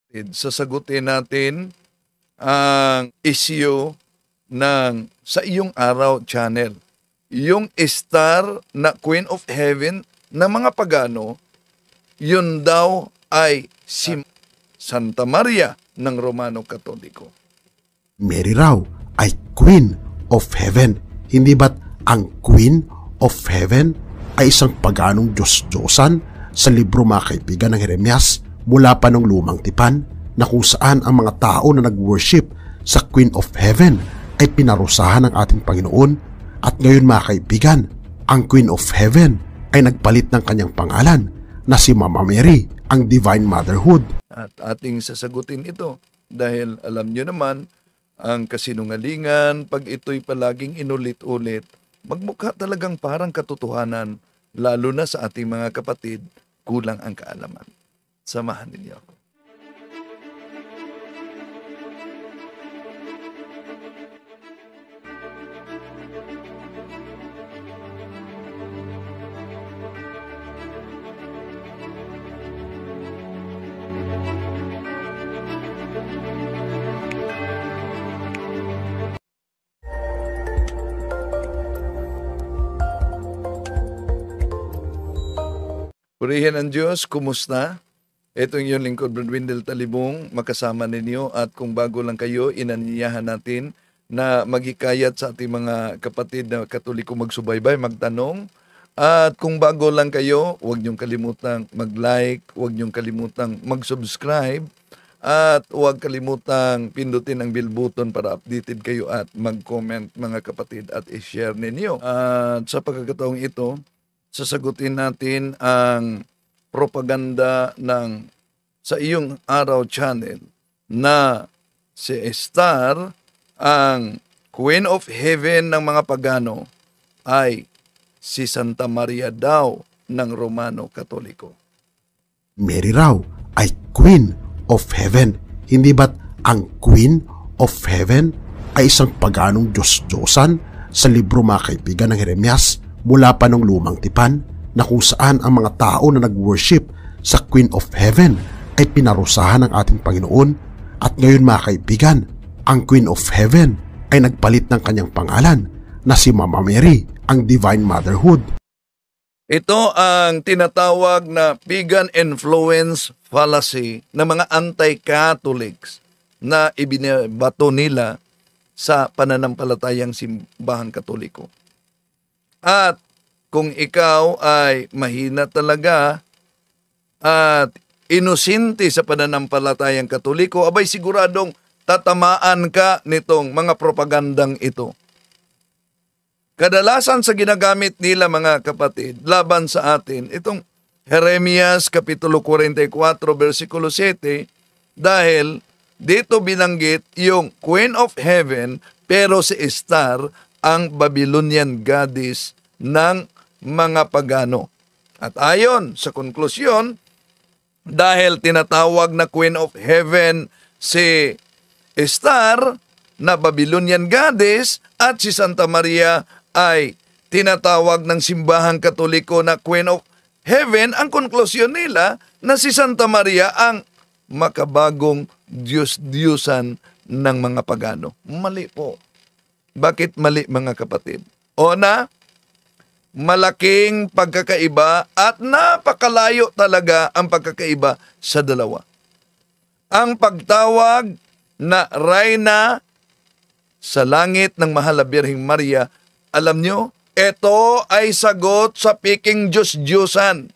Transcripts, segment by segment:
Sasagutin natin ang issue ng Sa Iyong Araw channel. Yung star na Queen of Heaven na mga pagano, yun daw ay si Santa Maria ng Romano Katoliko. Mary raw ay Queen of Heaven. Hindi ba't ang Queen of Heaven ay isang paganong Diyos-Diyosan sa libro mga kaibigan ng Jeremias mula pa nung lumang tipan, na kung saan ang mga tao na nag-worship sa Queen of Heaven ay pinarusahan ng ating Panginoon. At ngayon mga kaibigan, ang Queen of Heaven ay nagpalit ng kanyang pangalan na si Mama Mary, ang Divine Motherhood. At ating sasagutin ito dahil alam nyo naman, ang kasinungalingan, pag ito'y palaging inulit-ulit, magmukha talagang parang katotohanan, lalo na sa ating mga kapatid, kulang ang kaalaman. Samahan ninyo ako. Purihin ang Diyos, kumusta? Ito yung lingkod, Brad Wendell Talibong, makasama ninyo. At kung bago lang kayo, inanyayahan natin na maghikayat sa ating mga kapatid na Katoliko magsubaybay, magtanong. At kung bago lang kayo, huwag niyong kalimutang mag-like, huwag niyong kalimutang mag-subscribe, at huwag kalimutang pindutin ang bell button para updated kayo at mag-comment mga kapatid at i-share ninyo. At sa pagkakataong ito, sasagutin natin ang propaganda ng Sa Iyong Araw channel na si Star, ang Queen of Heaven ng mga pagano, ay si Santa Maria daw ng Romano Katoliko. Mary raw ay Queen of Heaven. Hindi ba't ang Queen of Heaven ay isang paganong Diyos-Diyosan sa libro mga kaibigan ng Jeremias mula pa nung lumang tipan, na kung saan ang mga tao na nag-worship sa Queen of Heaven ay pinarusahan ng ating Panginoon. At ngayon mga kaibigan, ang Queen of Heaven ay nagpalit ng kanyang pangalan na si Mama Mary, ang Divine Motherhood. Ito ang tinatawag na pagan influence fallacy ng mga anti-Catholics na ibinabato nila sa pananampalatayang simbahang Katoliko. At kung ikaw ay mahina talaga at inosente sa pananampalatayang Katoliko, abay siguradong tatamaan ka nitong mga propagandang ito. Kadalasan sa ginagamit nila mga kapatid laban sa atin, itong Jeremias Kapitulo 44, versikulo 7, dahil dito binanggit yung Queen of Heaven, pero si Star ang Babylonian goddess ng mga pagano. At ayon sa konklusyon, dahil tinatawag na Queen of Heaven si Star na Babylonian goddess at si Santa Maria ay tinatawag ng simbahang Katoliko na Queen of Heaven, ang konklusyon nila na si Santa Maria ang makabagong Diyos-Diyosan ng mga pagano. Mali po. Bakit mali mga kapatid? Una, malaking pagkakaiba at napakalayo talaga ang pagkakaiba sa dalawa. Ang pagtawag na Reyna sa langit ng Mahal na Birheng Maria, alam nyo, ito ay sagot sa piking Diyos-Diyosan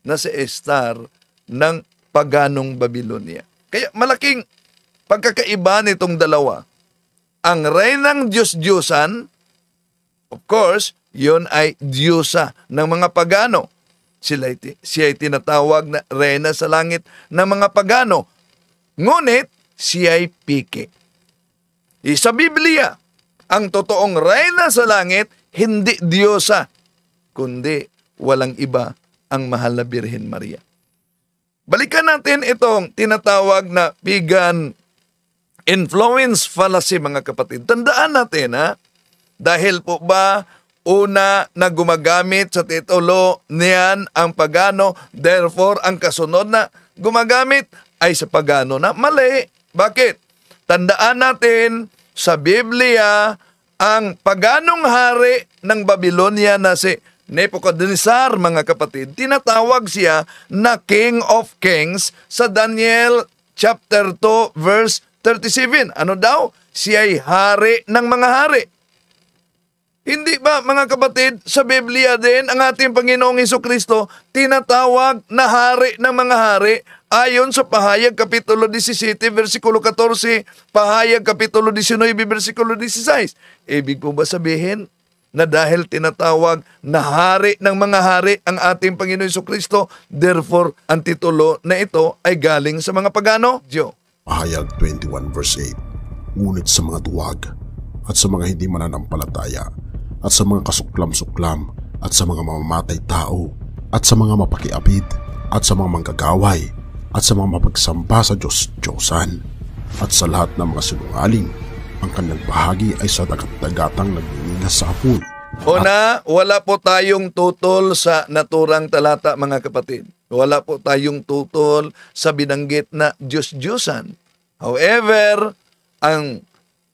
na si Star ng paganong Babylonia. Kaya malaking pagkakaiba nitong dalawa. Ang Reynang Diyos-Diyosan, of course, yon ay Diyosa ng mga pagano. Siya ay tinatawag na Reyna sa langit ng mga pagano. Ngunit, siya ay piki. Sa Biblia, ang totoong Reyna sa langit, hindi Diyosa, kundi walang iba ang Mahal na Birhen Maria. Balikan natin itong tinatawag na pagan influence fallacy mga kapatid. Tandaan natin dahil po ba una na gumagamit sa titulo niyan ang pagano, therefore ang kasunod na gumagamit ay sa pagano na. Mali. Bakit? Tandaan natin sa Biblia, ang paganong hari ng Babylonia na si Nebuchadnezzar, mga kapatid, tinatawag siya na King of Kings sa Daniel chapter 2 verse 37. Ano daw? Siya ay hari ng mga hari. Hindi ba, mga kapatid, sa Biblia din, ang ating Panginoong Hesukristo tinatawag na hari ng mga hari ayon sa Pahayag Kapitulo 17, versikulo 14, Pahayag Kapitulo 19, versikulo 16. Ibig po ba sabihin na dahil tinatawag na hari ng mga hari ang ating Panginoong Hesukristo, therefore, ang titulo na ito ay galing sa mga pagano? Diyo. Pahayag 21 verse 8. Ngunit sa mga duwag at sa mga hindi mananampalataya at sa mga kasuklam-suklam at sa mga mamamatay tao at sa mga mapakiapid at sa mga manggagaway at sa mga mapagsamba sa Diyos-Diyosan at sa lahat ng mga sinungaling, ang kanilang bahagi ay sa dagat-dagatang nagningas sa apoy. Una, wala po tayong tutol sa naturang talata, mga kapatid. Wala po tayong tutol sa binanggit na Diyos-Diyosan. However,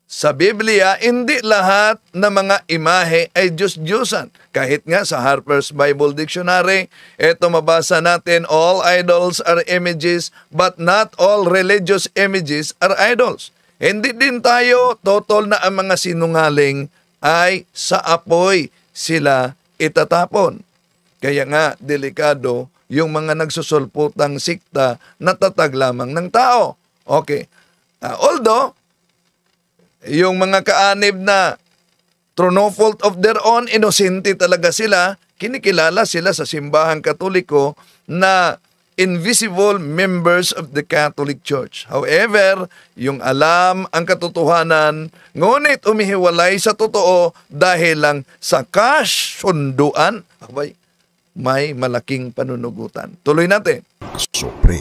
sa Biblia, hindi lahat ng mga imahe ay Diyos-Diyosan. Kahit nga sa Harper's Bible Dictionary, ito mabasa natin, all idols are images, but not all religious images are idols. Hindi din tayo totol na ang mga sinungaling ay sa apoy sila itatapon. Kaya nga, delikado yung mga nagsusulputang sikta na tatag lamang ng tao. Okay. Although, yung mga kaanib na through no fault of their own, inosente talaga sila, kinikilala sila sa simbahang Katoliko na invisible members of the Catholic Church. However, yung alam ang katotohanan, ngunit umihiwalay sa totoo dahil lang sa kasunduan, may malaking panunugutan. Tuloy natin. Sobre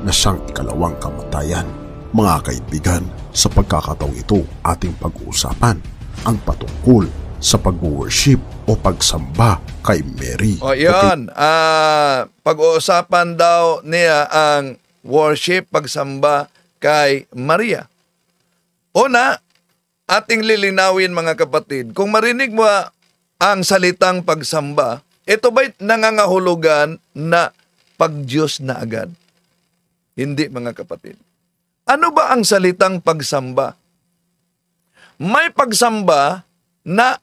na siyang ikalawang kamatayan. Mga kaibigan, sa pagkakataong ito ating pag-uusapan ang patungkol sa pag-worship o pagsamba kay Mary. O yun, pag-uusapan daw niya ang worship, pagsamba kay Maria. Una, ating lilinawin, mga kapatid, kung marinig mo ang salitang pagsamba, ito ba'y nangangahulugan na pag-Diyos na agad? Hindi, mga kapatid. Ano ba ang salitang pagsamba? May pagsamba na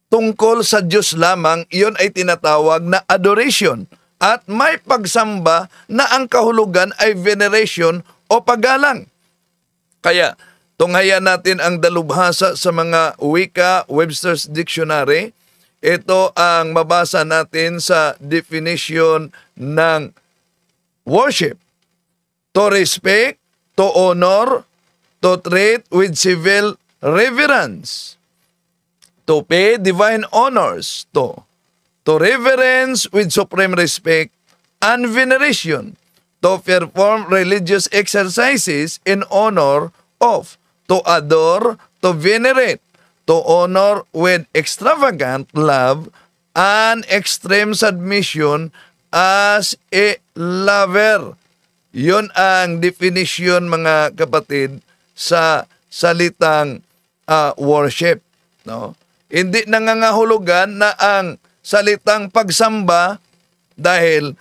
tungkol sa Diyos lamang, iyon ay tinatawag na adoration. At may pagsamba na ang kahulugan ay veneration o paggalang. Kaya, tunghayan natin ang dalubhasa sa mga wika, Webster's Dictionary. Ito ang mabasa natin sa definition ng worship. To respect, to honor, to treat with civil reverence, to pay divine honors, to reverence with supreme respect and veneration, to perform religious exercises in honor of, to adore, to venerate, to honor with extravagant love and extreme submission as a lover. Yun ang definition, mga kapatid, sa salitang worship. No? Hindi nangangahulugan na ang salitang pagsamba dahil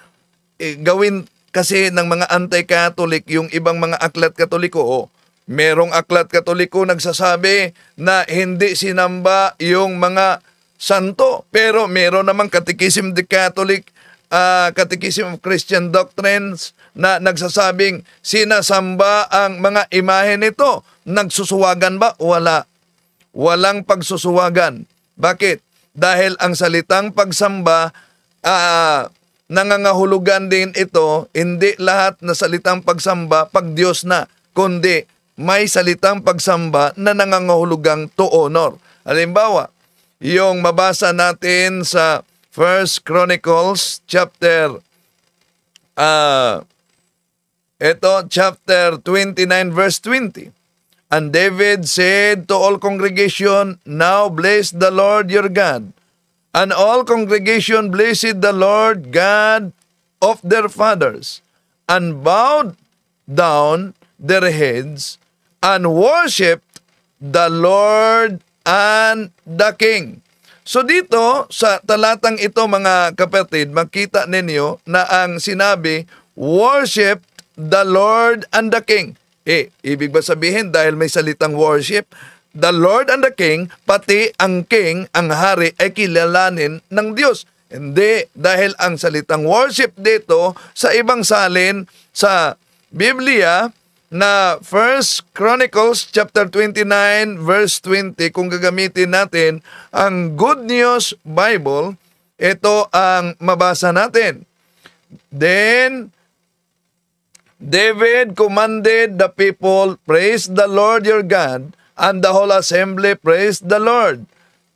gawin kasi ng mga anti-Catholic yung ibang mga aklat Katoliko. Merong aklat Katoliko nagsasabi na hindi sinamba yung mga santo. Pero meron namang Catechism of the Catholic, Catechism of Christian Doctrines na nagsasabing sinasamba ang mga imahe nito. Nagsusuwagan ba? Wala. Walang pagsusuwagan. Bakit? Dahil ang salitang pagsamba, nangangahulugan din ito, hindi lahat na salitang pagsamba pag Diyos na, kundi may salitang pagsamba na nangangahulugang to honor. Halimbawa, yung mabasa natin sa 1 Chronicles chapter chapter 29 verse 20. And David said to all congregation, now bless the Lord your God. And all congregation blessed the Lord God of their fathers, and bowed down their heads and worshipped the Lord and the King. So dito sa talatang ito mga kapatid, makita ninyo na ang sinabi, worship the Lord and the King. Ibig ba sabihin dahil may salitang worship, the Lord and the King, pati ang King, ang hari, ay kilalanin ng Diyos. Hindi, dahil ang salitang worship dito sa ibang salin sa Biblia, na 1 Chronicles chapter 29 verse 20, kung gagamitin natin ang Good News Bible, ito ang mabasa natin. Then David commanded the people, praise the Lord your God, and the whole assembly praised the Lord,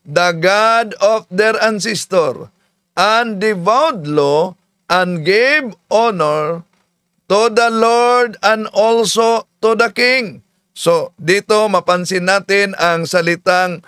the God of their ancestor, and devoured law, and gave honor to the Lord and also to the King. So, dito mapansin natin ang salitang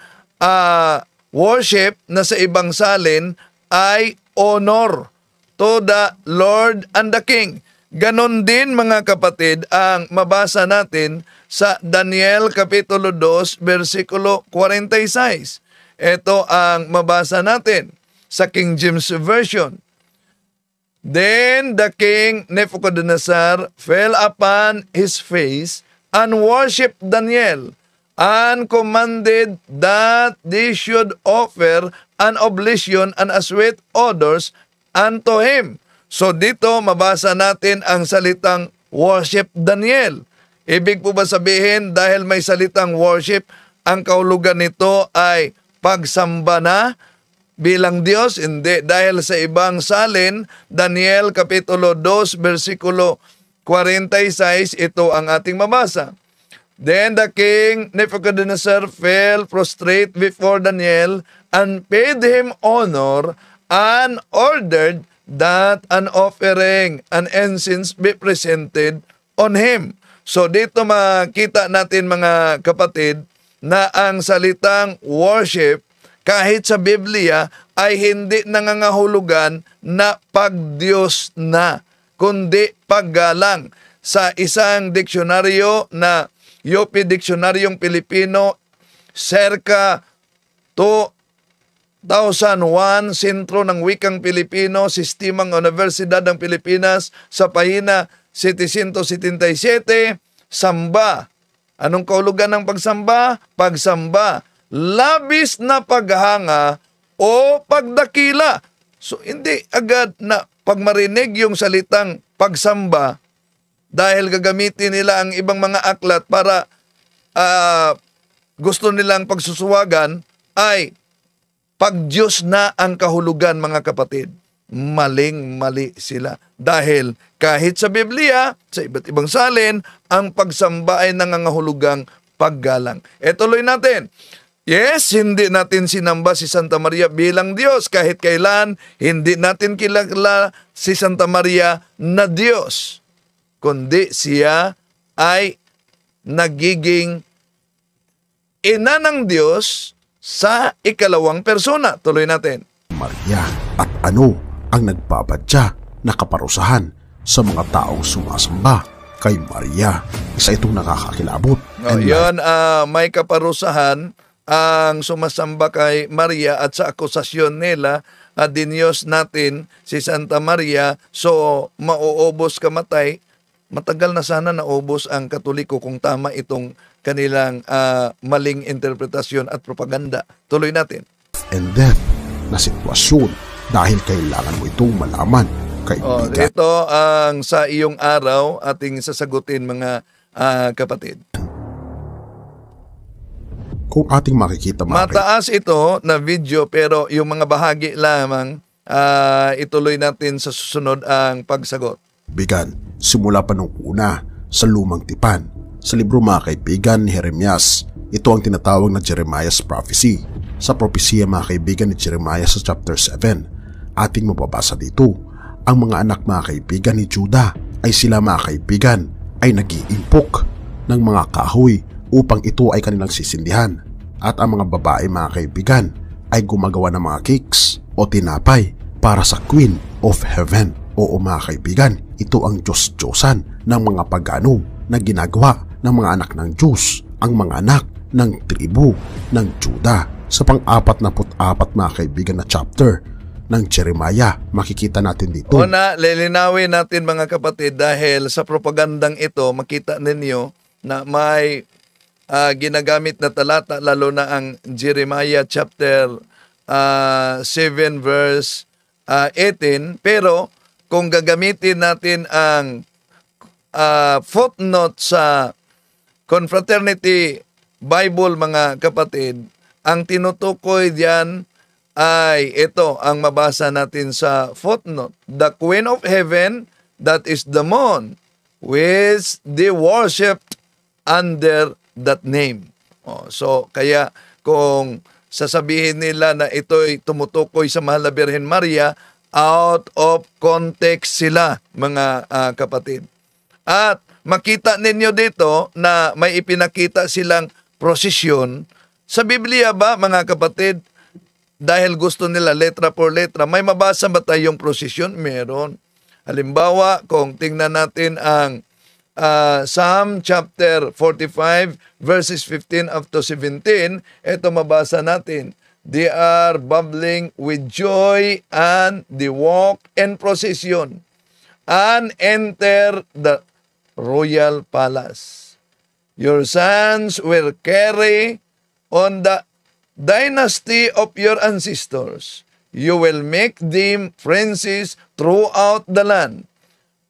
worship na sa ibang salin ay honor to the Lord and the King. Ganon din mga kapatid ang mabasa natin sa Daniel Kapitulo 2, versikulo 46. Ito ang mabasa natin sa King James Version. Then the king Nebuchadnezzar fell upon his face and worshipped Daniel and commanded that they should offer an oblation and a sweet odors unto him. So dito mabasa natin ang salitang worship Daniel. Ibig po ba sabihin dahil may salitang worship, ang kahulugan nito ay pagsamba na bilang Diyos? Hindi, dahil sa ibang salin, Daniel Kapitulo 2, versikulo 46, ito ang ating mabasa. Then the king Nebuchadnezzar fell prostrate before Daniel and paid him honor and ordered that an offering and incense be presented on him. So dito makita natin mga kapatid na ang salitang worship kahit sa Biblia ay hindi nangangahulugan na pagdiyos na, kundi paggalang. Sa isang diksyonaryo na UP Diksionaryong Pilipino, circa 2001, Sentro ng Wikang Pilipino, Sistemang Universidad ng Pilipinas, sa pahina 777, samba. Anong kahulugan ng pagsamba? Pagsamba, labis na paghanga o pagdakila. So, hindi agad na pagmarinig yung salitang pagsamba dahil gagamitin nila ang ibang mga aklat para gusto nilang pagsusuwagan ay pagdiyos na ang kahulugan mga kapatid. Maling-mali sila. Dahil kahit sa Biblia, sa iba't ibang salin, ang pagsamba ay nangangahulugang paggalang. Tuloy natin. Yes, hindi natin sinamba si Santa Maria bilang Diyos. Kahit kailan, hindi natin kilala si Santa Maria na Diyos. Kundi siya ay nagiging ina ng Diyos sa ikalawang persona. Tuloy natin. Maria, at ano ang nagbabatya na kaparusahan sa mga taong sumasamba kay Maria? Isa itong nakakakilabot. Yun, may kaparusahan ang sumasamba kay Maria at sa akusasyon nila diniyos natin si Santa Maria, so mauubos kamatay. Matagal na sana naubos ang Katoliko kung tama itong kanilang maling interpretasyon at propaganda. Tuloy natin. And death na sitwasyon dahil kailangan mo itong malaman, kaibigan. Ito ang sa iyong araw ating sasagutin mga kapatid. Kung ating makikita mataas ito na video pero yung mga bahagi lamang ituloy natin sa susunod ang pagsagot. Bigan, simula pa nung una sa Lumang Tipan, sa libro mga kaibigan ni Jeremias, ito ang tinatawag na Jeremiah's Prophecy. Sa propesya mga kaibigan ni Jeremiah sa chapter 7, ating mababasa dito, ang mga anak mga kaibigan ni Judah ay sila mga kaibigan ay nag-iimpok ng mga kahoy upang ito ay kanilang sisindihan, at ang mga babae mga kaibigan ay gumagawa ng mga cakes o tinapay para sa Queen of Heaven. Oo mga kaibigan, ito ang Diyos-Diyosan ng mga pagano na ginagawa ng mga anak ng Diyos, ang mga anak ng tribu ng Juda. Sa pang-44 mga kaibigan na chapter ng Jeremiah, makikita natin dito. Una, lilinawin natin mga kapatid dahil sa propagandang ito, makita ninyo na may ginagamit na talata, lalo na ang Jeremiah chapter 7 verse 18. Pero kung gagamitin natin ang footnote sa Confraternity Bible mga kapatid, ang tinutukoy diyan ay ito ang mabasa natin sa footnote. The Queen of Heaven, that is the moon, which they worshipped under that name. So kaya kung sasabihin nila na ito'y tumutukoy sa Mahal na Birhen Maria, out of context sila mga kapatid. At makita ninyo dito na may ipinakita silang prosesyon. Sa Biblia ba mga kapatid, dahil gusto nila letra por letra, may mabasa ba tayong prosesyon? Meron. Halimbawa, kung tingnan natin ang Psalm chapter 45 verses 15 up to 17, ito mabasa natin. They are bubbling with joy and they walk in procession and enter the royal palace. Your sons will carry on the dynasty of your ancestors. You will make them princes throughout the land.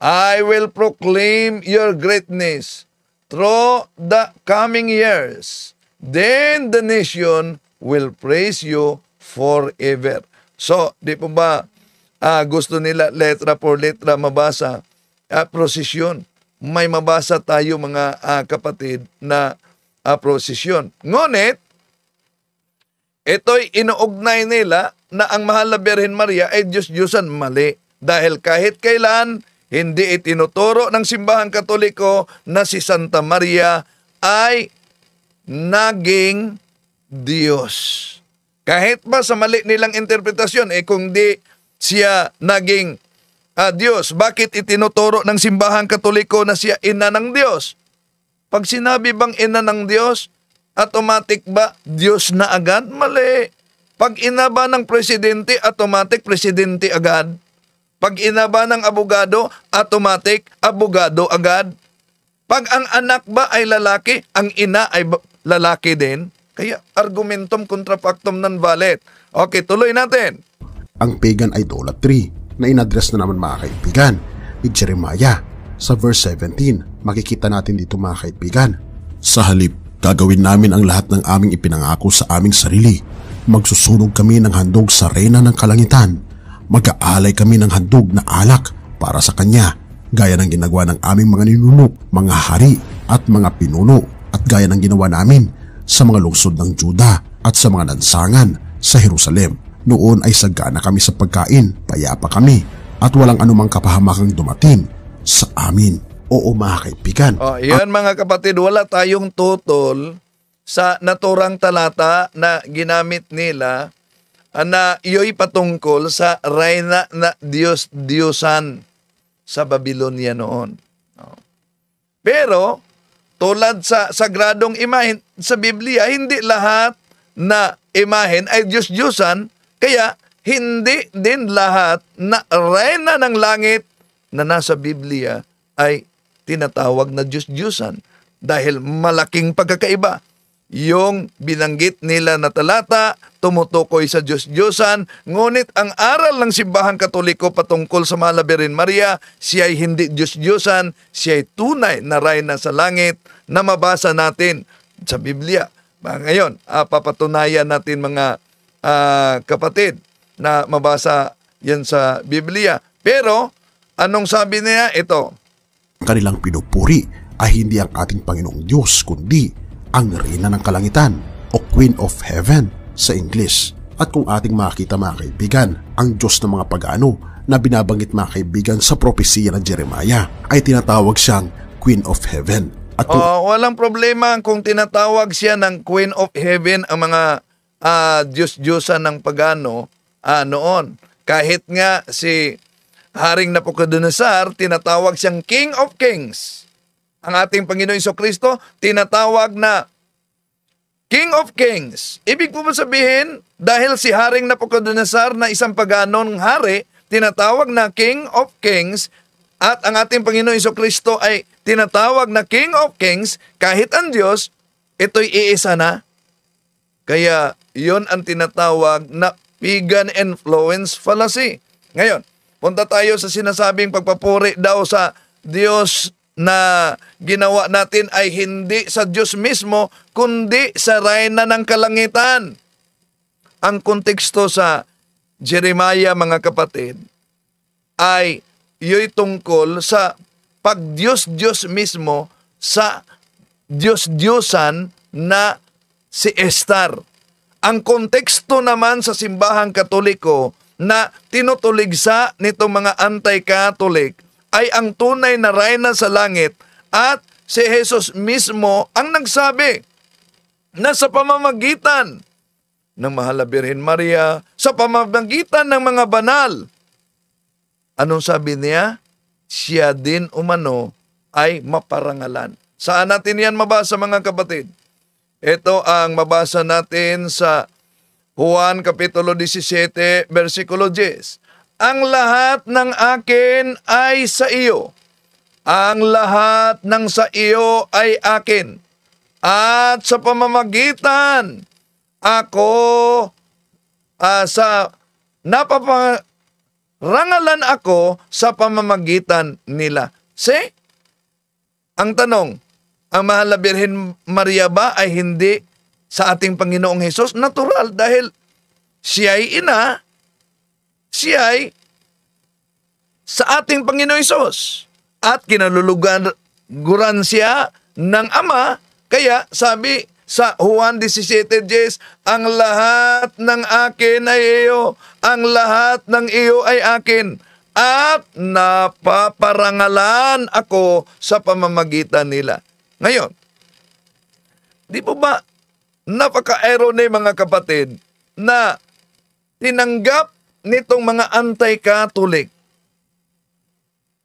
I will proclaim your greatness through the coming years. Then the nation will praise you forever. So, di po ba gusto nila letra por letra mabasa? Prosesyon. May mabasa tayo mga kapatid na prosesyon. Ngunit, ito'y inuugnay nila na ang Mahal na Birhen Maria ay Diyos-Diyosan. Mali. Dahil kahit kailan, hindi itinuturo ng Simbahang Katoliko na si Santa Maria ay naging Diyos. Kahit ba sa mali nilang interpretasyon, kung di siya naging Diyos, bakit itinuturo ng Simbahang Katoliko na siya ina ng Diyos? Pag sinabi bang ina ng Diyos, automatic ba Diyos na agad? Mali. Pag ina ba ng presidente, automatic presidente agad. Pag ina ba ng abogado, automatic abogado agad. Pag ang anak ba ay lalaki, ang ina ay lalaki din. Kaya argumentum contra factum non valid. Okay, tuloy natin. Ang pagan idolatry na inaddress na naman mga kaibigan ni Jeremiah sa verse 17. Makikita natin dito mga kaibigan. Sa halip, gagawin namin ang lahat ng aming ipinangako sa aming sarili. Magsusunog kami ng handog sa reyna ng kalangitan. Mag-aalay kami ng handog na alak para sa kanya, gaya ng ginagawa ng aming mga ninuno, mga hari at mga pinuno, at gaya ng ginawa namin sa mga lungsod ng Juda at sa mga lansangan sa Jerusalem. Noon ay sagana kami sa pagkain, payapa kami, at walang anumang kapahamakang dumating sa amin. Oo mga kaibigan. Yan mga kapatid, wala tayong tutol sa naturang talata na ginamit nila na iyo'y patungkol sa reyna na Diyos-Diyosan sa Babylonia noon. Pero, tulad sa sagradong imahen sa Biblia, hindi lahat na imahen ay Diyos-Diyosan, kaya hindi din lahat na reyna ng langit na nasa Biblia ay tinatawag na Diyos-Diyosan. Dahil malaking pagkakaiba. Yung binanggit nila na talata, tumutukoy sa Diyos-Diyosan, ngunit ang aral ng Simbahang Katoliko patungkol sa Mahal na Birhen Maria, siya ay hindi Diyos-Diyosan, siya ay tunay na reyna sa langit na mabasa natin sa Biblia. Ngayon, papatunayan natin mga kapatid na mabasa yan sa Biblia. Pero, anong sabi niya? Ito. Kanilang pinupuri ay hindi ang ating Panginoong Diyos, kundi ang Reyna ng Kalangitan o Queen of Heaven sa English. At kung ating makita mga kaibigan, ang Diyos ng mga pagano na binabanggit mga kaibigan sa propesiya ng Jeremiah ay tinatawag siyang Queen of Heaven. At walang problema kung tinatawag siya ng Queen of Heaven ang mga Diyos-Diyosan ng pagano noon. Kahit nga si Haring Nabucodonosor, tinatawag siyang King of Kings. Ang ating Panginoon Jesucristo, tinatawag na King of Kings. Ibig po sabihin, dahil si Haring Nabucodonosor na isang paganong hari, tinatawag na King of Kings, at ang ating Panginoon Jesucristo ay tinatawag na King of Kings, kahit ang Diyos, ito'y iisa na. Kaya yon ang tinatawag na pagan influence fallacy. Ngayon, punta tayo sa sinasabing pagpapuri daw sa Diyos na ginawa natin ay hindi sa Diyos mismo, kundi sa reyna ng kalangitan. Ang konteksto sa Jeremiah, mga kapatid, ay iyo'y tungkol sa pag-Diyos-Diyos mismo sa Diyos-Diyosan na si Esther. Ang konteksto naman sa simbahang Katoliko na tinutuligsa nitong mga anti-Catholic ay ang tunay na reyna sa langit, at si Jesus mismo ang nagsabi na sa pamamagitan ng Mahal na Birhen Maria, sa pamamagitan ng mga banal, anong sabi niya? Siya din umano ay maparangalan. Saan natin yan mabasa, mga kapatid? Ito ang mabasa natin sa Juan Kapitulo 17, versikulo 10. Ang lahat ng akin ay sa iyo. Ang lahat ng sa iyo ay akin. At sa pamamagitan ako sa napaparangalan ako sa pamamagitan nila. See? Ang tanong, ang Mahal na Birhen Maria ba ay hindi sa ating Panginoong Hesus? Natural, dahil siya ay ina, siya ay sa ating Panginoong Hesus. At kinalulugan siya ng Ama. Kaya sabi sa Juan 17:10, ang lahat ng akin ay iyo, ang lahat ng iyo ay akin, at napaparangalan ako sa pamamagitan nila. Ngayon, di po ba napaka-irony, mga kapatid, na tinanggap nitong mga anti-Catholic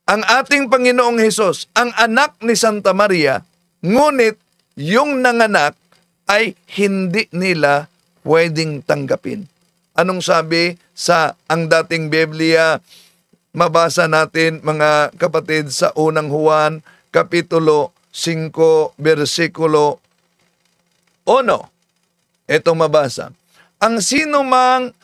ang ating Panginoong Hesus, ang anak ni Santa Maria, ngunit yung nanganak ay hindi nila pwedeng tanggapin. Anong sabi sa ang dating Biblia? Mabasa natin, mga kapatid, sa unang Juan, Kapitulo 5, versikulo 1. Ito mabasa. Ang sino mang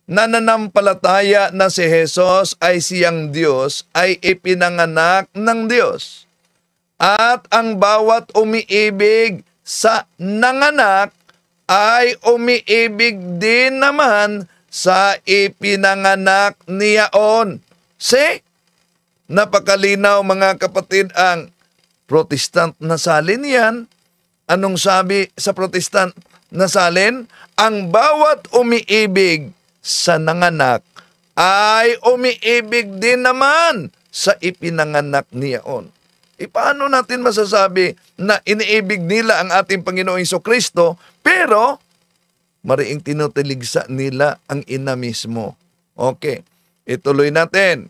nananampalataya na si Jesus ay siyang Diyos, ay ipinanganak ng Diyos. At ang bawat umiibig sa nanganak ay umiibig din naman sa ipinanganak niyaon. See? Napakalinaw, mga kapatid, ang Protestant na salin yan. Anong sabi sa Protestant na salin? Ang bawat umiibig sa nanganak ay umiibig din naman sa ipinanganak niyaon. Paano natin masasabi na iniibig nila ang ating Panginoong Jesucristo, pero mariing tinutiligsa nila ang ina mismo? Okay, ituloy natin.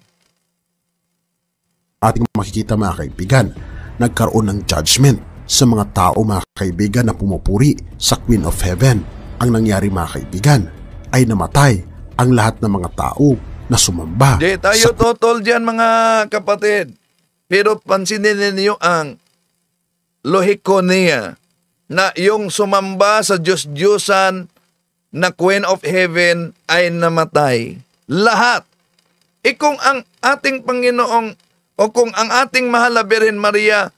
Ating makikita, mga kaibigan, nagkaroon ng judgment sa mga tao, mga kaibigan, na pumupuri sa Queen of Heaven. Ang nangyari, mga kaibigan, ay namatay ang lahat ng mga tao na sumamba. Di tayo totol dyan, mga kapatid. Pero pansinin ninyo ang lohikonia na yung sumamba sa Diyos-Diyosan na Queen of Heaven ay namatay. Lahat. Kung ang ating Panginoong o kung ang ating Mahal na Birhen Maria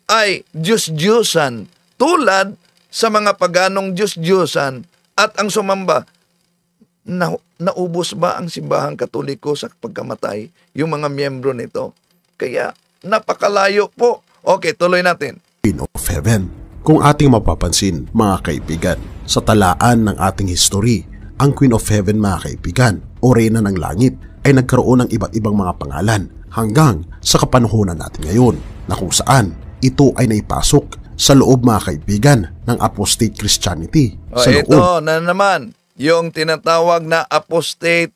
ay Diyos-Diyosan, tulad sa mga paganong Diyos-Diyosan at ang sumamba, naubos ba ang simbahang Katoliko sa pagkamatay, yung mga miyembro nito? Kaya napakalayo po. Okay, tuloy natin. Queen of Heaven. Kung ating mapapansin, mga kaibigan, sa talaan ng ating history, ang Queen of Heaven, mga kaibigan, o Reyna ng Langit, ay nagkaroon ng iba't ibang mga pangalan hanggang sa kapanahunan natin ngayon, na kung saan ito ay naipasok sa loob, mga kaibigan, ng Apostate Christianity. Sa loob. Ito na naman, yung tinatawag na apostate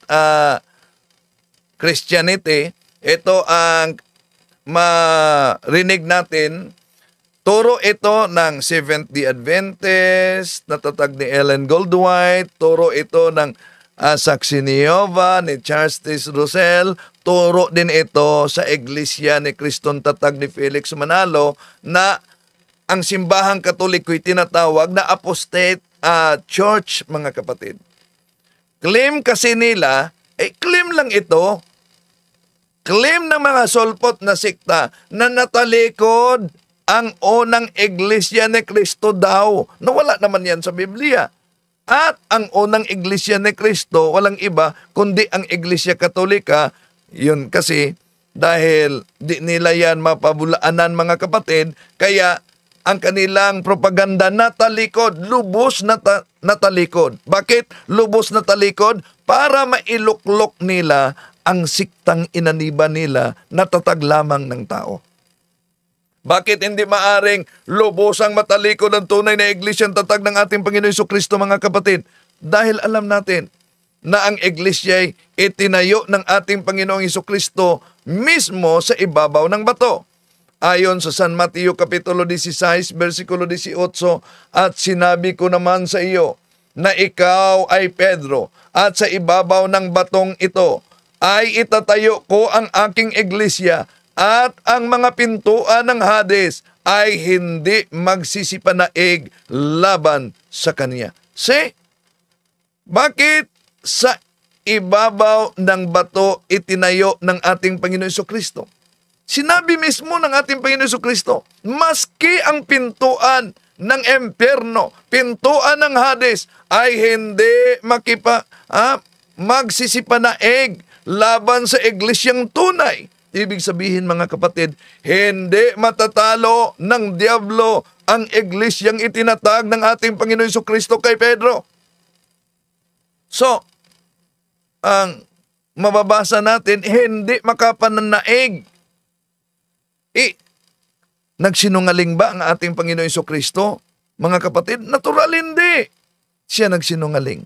Christianity, ito ang marinig natin. Turo ito ng Seventh-day Adventist, natatag ni Ellen Goldwhite. Turo ito ng Saksi ni Jehovah, ni Charles T. Russell. Turo din ito sa Iglesia ni Kristong Tatag ni Felix Manalo na ang simbahang Katoliko ay tinatawag na apostate church, mga kapatid. Claim kasi nila, claim lang ito. Claim ng mga solpot na sikta na natalikod ang unang iglesia ni Kristo daw. Nawala naman yan sa Biblia. At ang unang iglesia ni Kristo, walang iba, kundi ang Iglesia Katolika. Yun kasi, dahil di nila yan mapabulaanan, mga kapatid, kaya ang kanilang propaganda natalikod, lubos na natalikod. Bakit lubos na talikod? Para mailuklok nila ang siktang inaniba nila na tatag lamang ng tao. Bakit hindi maaring lubosang matalikod ang tunay na iglesyang tatag ng ating Panginoon Jesucristo, mga kapatid? Dahil alam natin na ang iglesia ay itinayo ng ating Panginoong Jesucristo mismo sa ibabaw ng bato. Ayon sa San Mateo Kapitulo 16, versikulo 18, at sinabi ko naman sa iyo na ikaw ay Pedro, at sa ibabaw ng batong ito ay itatayo ko ang aking iglesia, at ang mga pintuan ng Hades ay hindi magsisipanaig laban sa kanya. See? Bakit sa ibabaw ng bato itinayo ng ating Panginoon Jesucristo? Sinabi mismo ng ating Panginoon Jesucristo, maski ang pintuan ng impyerno, pintuan ng Hades, ay hindi magsisipanaig laban sa iglesyang tunay. Ibig sabihin, mga kapatid, hindi matatalo ng diablo ang iglesyang itinatag ng ating Panginoon Jesucristo kay Pedro. So, ang mababasa natin, hindi makapananaig. Nagsinungaling ba ang ating Panginoon Jesucristo? Mga kapatid, natural hindi. Siya nagsinungaling.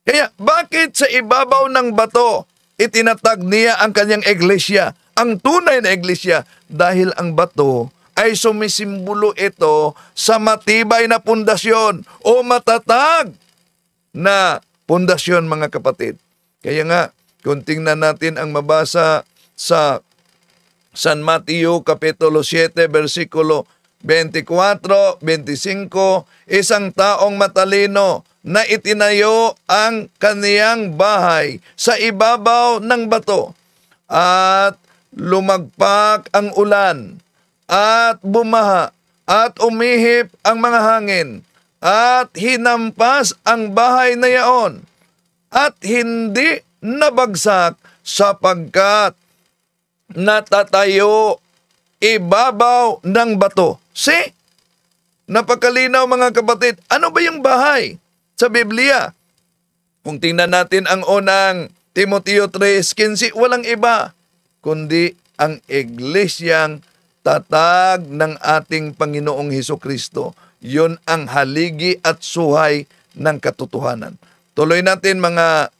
Kaya, bakit sa ibabaw ng bato, itinatag niya ang kanyang iglesia, ang tunay na iglesia? Dahil ang bato ay sumisimbolo ito sa matibay na pundasyon o matatag na pundasyon, mga kapatid. Kaya nga, kung tingnan natin ang mabasa sa San Mateo Kapitulo 7, versikulo 24, 25, isang taong matalino na itinayo ang kaniyang bahay sa ibabaw ng bato, at lumagpak ang ulan, at bumaha, at umihip ang mga hangin, at hinampas ang bahay na yaon, at hindi nabagsak sapagkat natatayo ibabaw ng bato. See? Napakalinaw, mga kapatid. Ano ba yung bahay sa Biblia? Kung tingnan natin ang unang Timoteo 3:15, walang iba kundi ang iglesyang tatag ng ating Panginoong Hesukristo. Yun ang haligi at suhay ng katotohanan. Tuloy natin, mga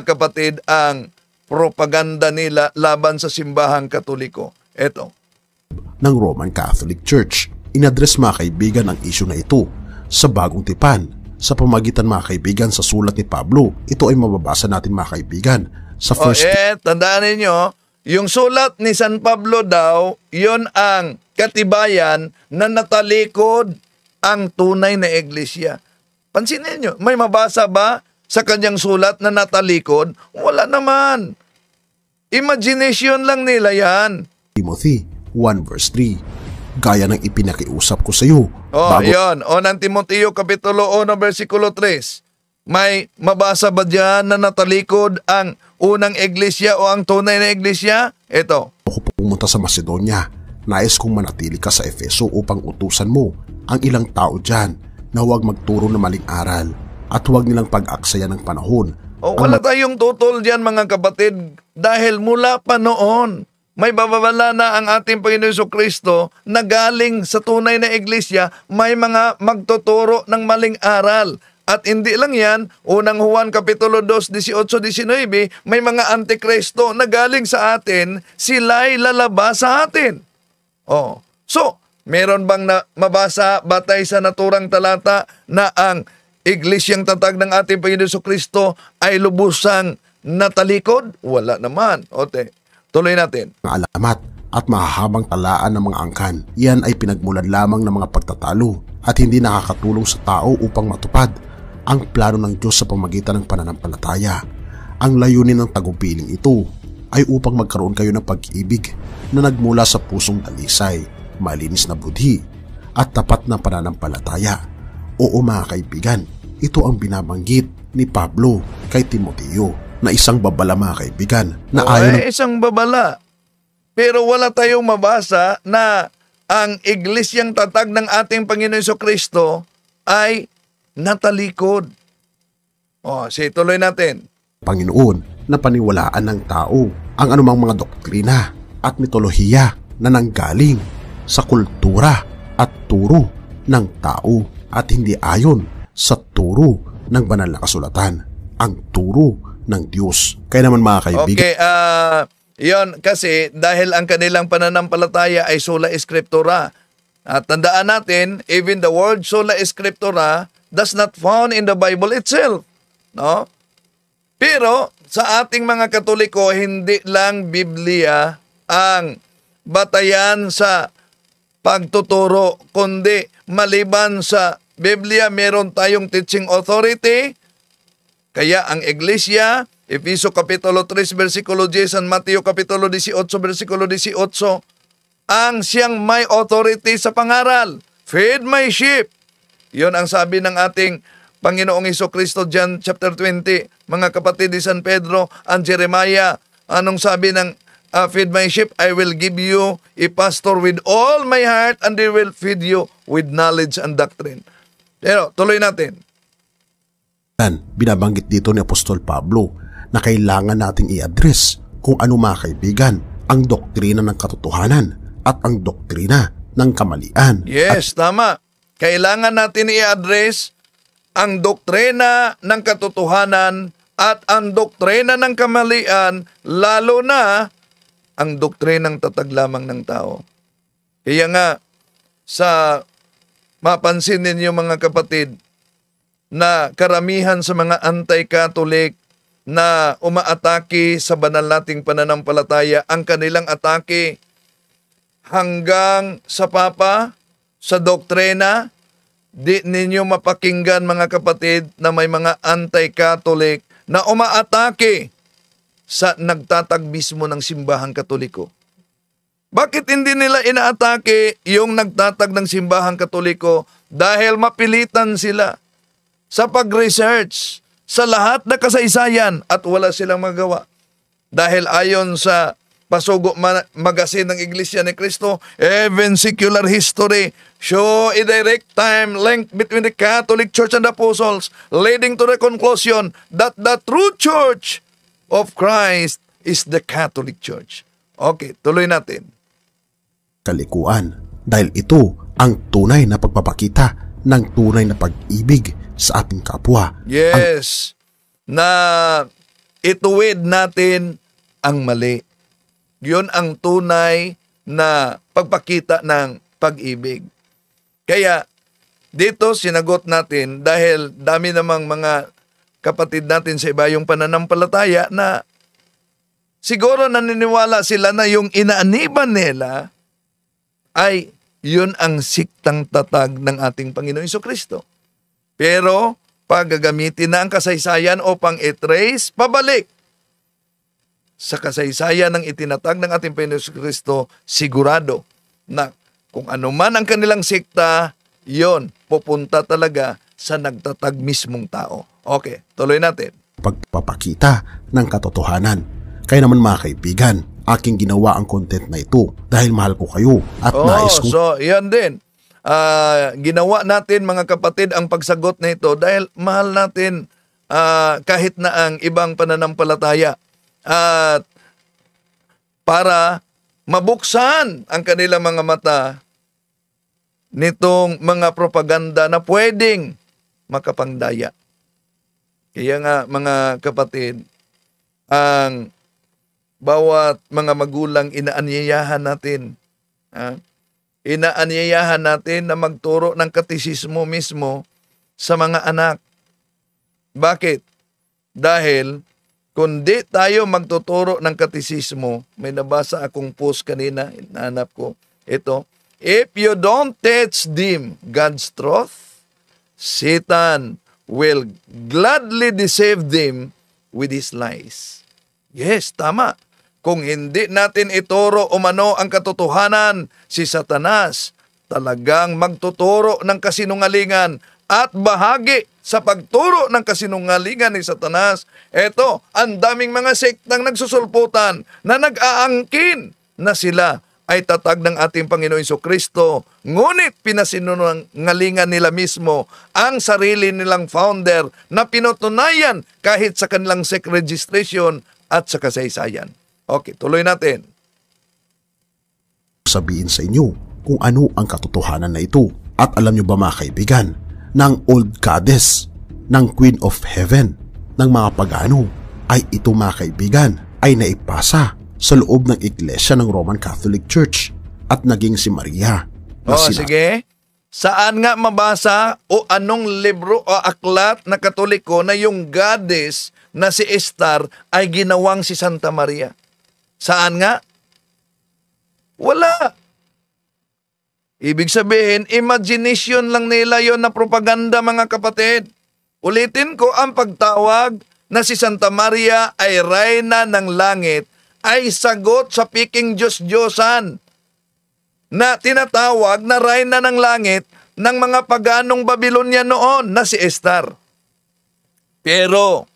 kapatid, ang propaganda nila laban sa simbahang Katoliko. Ito. Ng Roman Catholic Church, inadres, mga kaibigan, ang isyu na ito sa Bagong Tipan. Sa pamagitan, mga kaibigan, sa sulat ni Pablo. Ito ay mababasa natin, mga kaibigan, sa first... tandaan ninyo, yung sulat ni San Pablo daw, yon ang katibayan na natalikod ang tunay na iglesia. Pansinin nyo, may mabasa ba sa kanyang sulat na natalikod? Wala naman. Imagination lang nila yan. Timothy 1 verse 3, gaya ng ipinakiusap ko sa iyo. Yun. Unang Timoteo Kapitulo 1, versikulo 3. May mabasa ba dyan na natalikod ang unang iglesia o ang tunay na iglesia? Ito. Ako pumunta sa Macedonia. Nais kong manatili ka sa Efeso upang utusan mo ang ilang tao dyan na huwag magturo ng maling aral at huwag nilang pag-aksaya ng panahon. Wala tayong tutol dyan, mga kapatid, dahil mula pa noon, may bababala na ang ating Panginoon Jesucristo na galing sa tunay na iglesia, may mga magtuturo ng maling aral. At hindi lang yan, unang Juan Kapitulo 2, 18-19, may mga antikristo na galing sa atin, sila'y lalabas sa atin. Oh. So, meron bang mabasa batay sa naturang talata na ang iglesyang tatag ng ating Panginoon Jesucristo ay lubusang natalikod? Wala naman. Ote, tuloy natin. Ang alamat at mahahabang talaan ng mga angkan, yan ay pinagmulan lamang ng mga pagtatalo at hindi nakakatulong sa tao upang matupad ang plano ng Diyos sa pamagitan ng pananampalataya. Ang layunin ng tagupiling ito ay upang magkaroon kayo ng pag-ibig na nagmula sa pusong dalisay, malinis na budhi at tapat na pananampalataya. Oo mga kaibigan, ito ang binabanggit ni Pablo kay Timoteo na isang babala mga kaibigan na ayon isang babala. Pero wala tayong mabasa na ang iglesyang tatag ng ating Panginoon Jesucristo ay natalikod. Tuloy natin. Panginoon na paniwalaan ng tao ang anumang mga doktrina at mitolohiya na nanggaling sa kultura at turo ng tao at hindi ayon sa turo ng banal na kasulatan, ang turo ng Diyos. Kaya naman mga kaibigan. Okay, yon kasi dahil ang kanilang pananampalataya ay sola scriptura. At tandaan natin, even the word sola scriptura does not found in the Bible itself. No? Pero sa ating mga Katoliko, hindi lang Biblia ang batayan sa pagtuturo, kundi maliban sa Biblia, meron tayong teaching authority. Kaya ang Iglesia, Efeso Kapitulo 3, versikulo 10, and Mateo Kapitulo 18, versikulo 18, ang siyang may authority sa pangaral. Feed my sheep. Yun ang sabi ng ating Panginoong Jesucristo, John chapter 20, mga kapatid ni San Pedro, ang Jeremiah, anong sabi ng feed my sheep, I will give you a pastor with all my heart and they will feed you with knowledge and doctrine. Pero tuloy natin. Binabanggit dito ni Apostol Pablo na kailangan nating i-address kung ano mga kaibigan ang doktrina ng katotohanan at ang doktrina ng kamalian. Yes, tama. Kailangan natin i-address ang doktrina ng katotohanan at ang doktrina ng kamalian, lalo na ang doktrinang tatag lamang ng tao. Kaya nga, sa mapansin ninyo mga kapatid, na karamihan sa mga anti-Catholic na umaatake sa banal nating pananampalataya, ang kanilang atake hanggang sa Papa, sa doktrina. Di ninyo mapakinggan mga kapatid na may mga anti-Catholic na umaatake sa nagtatag mismo ng simbahang Katoliko. Bakit hindi nila inaatake yung nagtatag ng simbahang Katoliko? Dahil mapilitan sila sa pag-research sa lahat na kasaysayan at wala silang magawa. Dahil ayon sa Pasugo Magazine ng Iglesia ni Cristo, even secular history show a direct time link between the Catholic Church and the Apostles, leading to the conclusion that the true Church of Christ is the Catholic Church. Okay, tuloy natin. Kalikuan, dahil ito ang tunay na pagpapakita ng tunay na pag-ibig sa ating kapwa. Yes, na ituwid natin ang mali. Yun ang tunay na pagpakita ng pag-ibig. Kaya dito sinagot natin dahil dami namang mga kapatid natin sa iba yung pananampalataya na siguro naniniwala sila na yung inaaniban nila ay yun ang siktang tatag ng ating Panginoong Jesucristo. Pero pag gagamitin na ang kasaysayan upang i-trace pabalik sa kasaysayan ng itinatag ng ating Panginoong Jesucristo, sigurado na kung ano man ang kanilang sikta, yon pupunta talaga sa nagtatag mismong tao. Okay, tuloy natin. Pagpapakita ng katotohanan. Kaya naman mga kaibigan, aking ginawa ang content na ito dahil mahal ko kayo at nais ko. So, yan din. Ginawa natin mga kapatid ang pagsagot na ito dahil mahal natin kahit na ang ibang pananampalataya. At para mabuksan ang kanilang mga mata nitong mga propaganda na pwedeng makapangdaya. Kaya nga mga kapatid, ang bawat mga magulang inaanyayahan natin, inaanyayahan natin na magturo ng katisismo mismo sa mga anak. Bakit? Dahil kung di tayo magtuturo ng katisismo, may nabasa akong post kanina, nahanap ko, ito, if you don't teach them God's truth, Satan will gladly deceive them with his lies. Yes, tama. Kung hindi natin ituro umano ang katotohanan, si Satanas talagang magtuturo ng kasinungalingan at bahagi sa pagturo ng kasinungalingan ni Satanas. Eto, ang daming mga sektang nagsusulputan na nag-aangkin na sila ay tatag ng ating Panginoon Jesucristo. Ngunit pinasinungalingan nila mismo ang sarili nilang founder na pinutunayan kahit sa kanilang sect registration at sa kasaysayan. Okay, tuloy natin. Sabihin sa inyo kung ano ang katotohanan na ito. At alam nyo ba mga kaibigan, ng old goddess, ng Queen of Heaven, ng mga pagano, ay ito mga kaibigan ay naipasa sa loob ng iglesia ng Roman Catholic Church at naging si Maria. Sige. Saan nga mabasa o anong libro o aklat na Katoliko na yung goddess na si Esther ay ginawang si Santa Maria? Saan nga? Wala. Ibig sabihin, imagination lang nila yon na propaganda mga kapatid. Ulitin ko, ang pagtawag na si Santa Maria ay Reyna ng Langit ay sagot sa piking Diyos-Diyosan na tinatawag na Reyna ng Langit ng mga paganong Babylonia noon na si Esther. Pero,